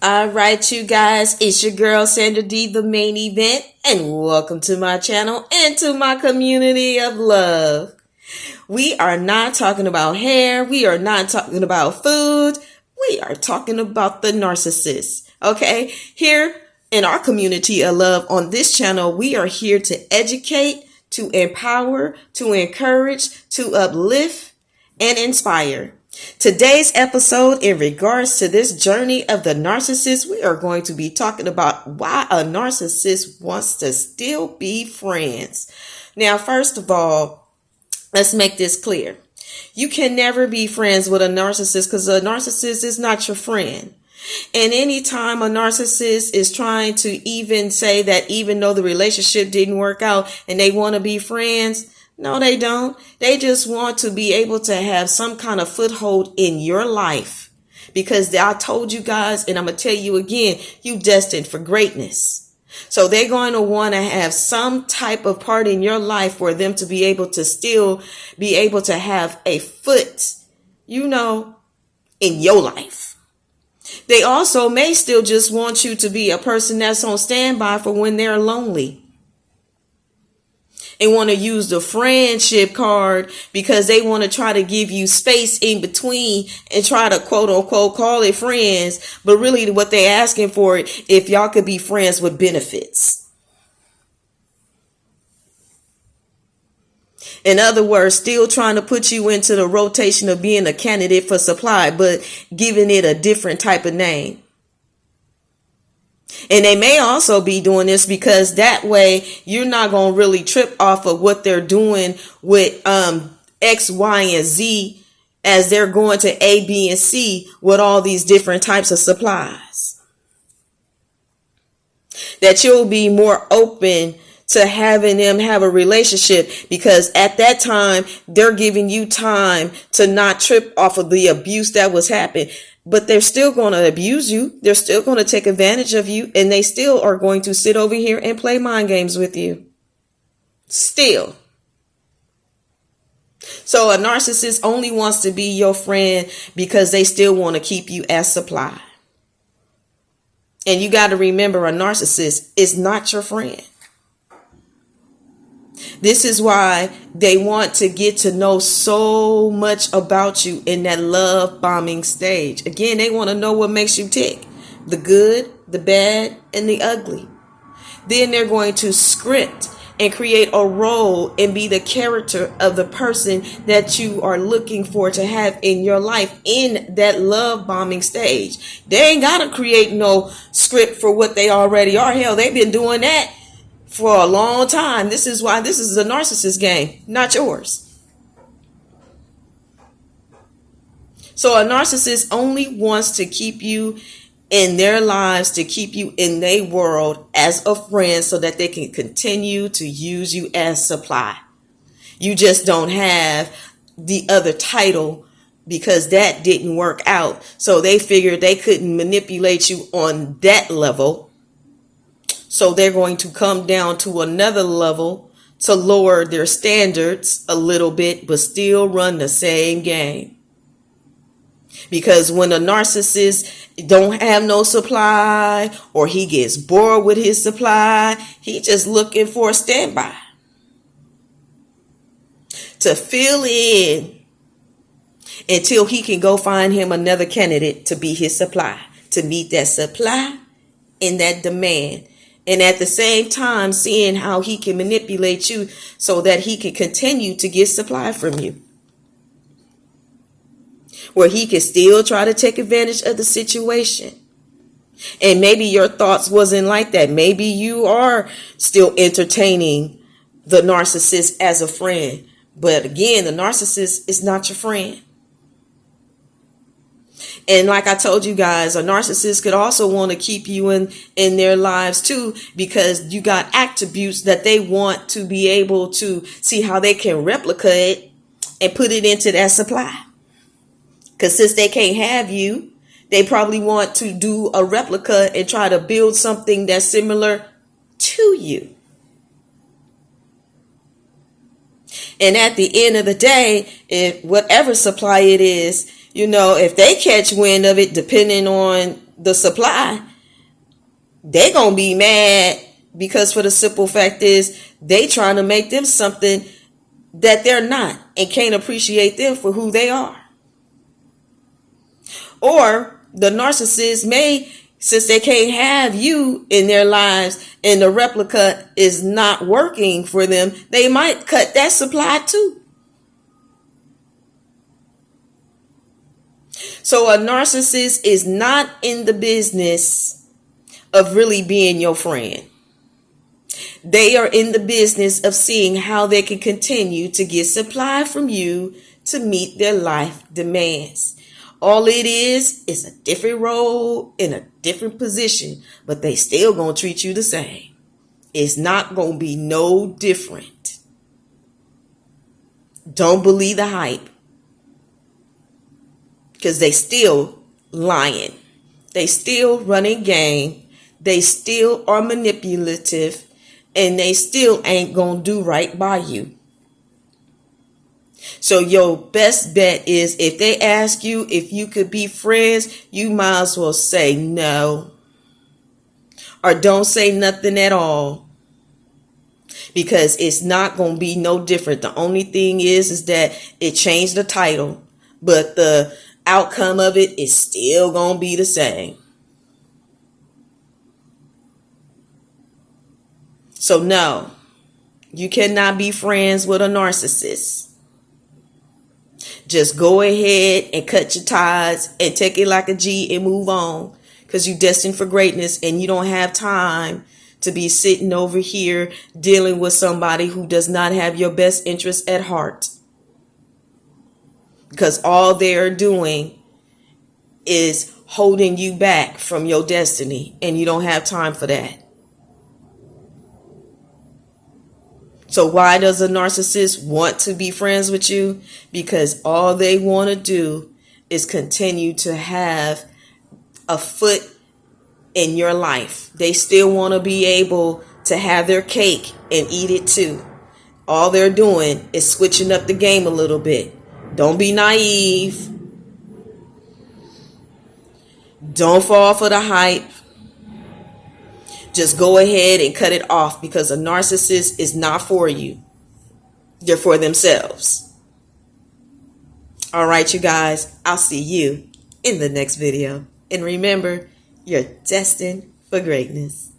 All right, you guys, it's your girl Sandra D, the main event, and welcome to my channel and to my community of love. We are not talking about hair. We are not talking about food. We are talking about the narcissist. Okay, here in our community of love on this channel, we are here to educate, to empower, to encourage, to uplift, and inspire. Today's episode, in regards to this journey of the narcissist, we are going to be talking about why a narcissist wants to still be friends. Now, first of all, let's make this clear. You can never be friends with a narcissist because a narcissist is not your friend. And anytime a narcissist is trying to even say that even though the relationship didn't work out and they want to be friends, no, they don't. They just want to be able to have some kind of foothold in your life because I told you guys, and I'm going to tell you again, you destined for greatness. So they're going to want to have some type of part in your life for them to be able to still be able to have a foot, in your life. They also may still just want you to be a person that's on standby for when they're lonely. They want to use the friendship card because they want to try to give you space in between and try to quote unquote call it friends. But really what they're asking for, if y'all could be friends with benefits. In other words, still trying to put you into the rotation of being a candidate for supply, but giving it a different type of name. And they may also be doing this because that way you're not going to really trip off of what they're doing with X, Y, and Z as they're going to A, B, and C with all these different types of supplies. That you'll be more open to having them have a relationship because at that time they're giving you time to not trip off of the abuse that was happening. But they're still going to abuse you. They're still going to take advantage of you. And they still are going to sit over here and play mind games with you. Still. So a narcissist only wants to be your friend because they still want to keep you as supply. And you got to remember, a narcissist is not your friend. This is why they want to get to know so much about you in that love bombing stage. Again, they want to know what makes you tick. The good, the bad, and the ugly. Then they're going to script and create a role and be the character of the person that you are looking for to have in your life in that love bombing stage. They ain't got to create no script for what they already are. Hell, they've been doing that for a long time. This is why this is a narcissist game, not yours. So a narcissist only wants to keep you in their lives, to keep you in their world as a friend so that they can continue to use you as supply. You just don't have the other title because that didn't work out. So they figured they couldn't manipulate you on that level. So they're going to come down to another level to lower their standards a little bit, but still run the same game. Because when a narcissist don't have no supply or he gets bored with his supply, he just looking for a standby to fill in until he can go find him another candidate to be his supply, to meet that supply and that demand. And at the same time, seeing how he can manipulate you so that he can continue to get supply from you. Where he can still try to take advantage of the situation. And maybe your thoughts wasn't like that. Maybe you are still entertaining the narcissist as a friend. But again, the narcissist is not your friend. And like I told you guys, a narcissist could also want to keep you in their lives too, because you got attributes that they want to be able to see how they can replicate and put it into that supply. Because since they can't have you, they probably want to do a replica and try to build something that's similar to you. And at the end of the day, if whatever supply it is, if they catch wind of it, depending on the supply, they gonna be mad because for the simple fact is they trying to make them something that they're not and can't appreciate them for who they are. Or the narcissist may, since they can't have you in their lives and the replica is not working for them, they might cut that supply too. So a narcissist is not in the business of really being your friend. They are in the business of seeing how they can continue to get supply from you to meet their life demands. All it is a different role in a different position, but they still gonna treat you the same. It's not gonna be no different. Don't believe the hype, because they still lying. They still running game. They still are manipulative, and they still ain't gonna do right by you. So your best bet is, if they ask you if you could be friends, you might as well say no. Or don't say nothing at all. Because it's not going to be no different. The only thing is that it changed the title, but the outcome of it is still going to be the same. So no, you cannot be friends with a narcissist. Just go ahead and cut your ties and take it like a G and move on, because you're destined for greatness and you don't have time to be sitting over here dealing with somebody who does not have your best interest at heart. Because all they're doing is holding you back from your destiny, and you don't have time for that. So why does a narcissist want to be friends with you? Because all they want to do is continue to have a foot in your life. They still want to be able to have their cake and eat it too. All they're doing is switching up the game a little bit. Don't be naive. Don't fall for the hype. Just go ahead and cut it off, because a narcissist is not for you. They're for themselves. All right, you guys, I'll see you in the next video. And remember, you're destined for greatness.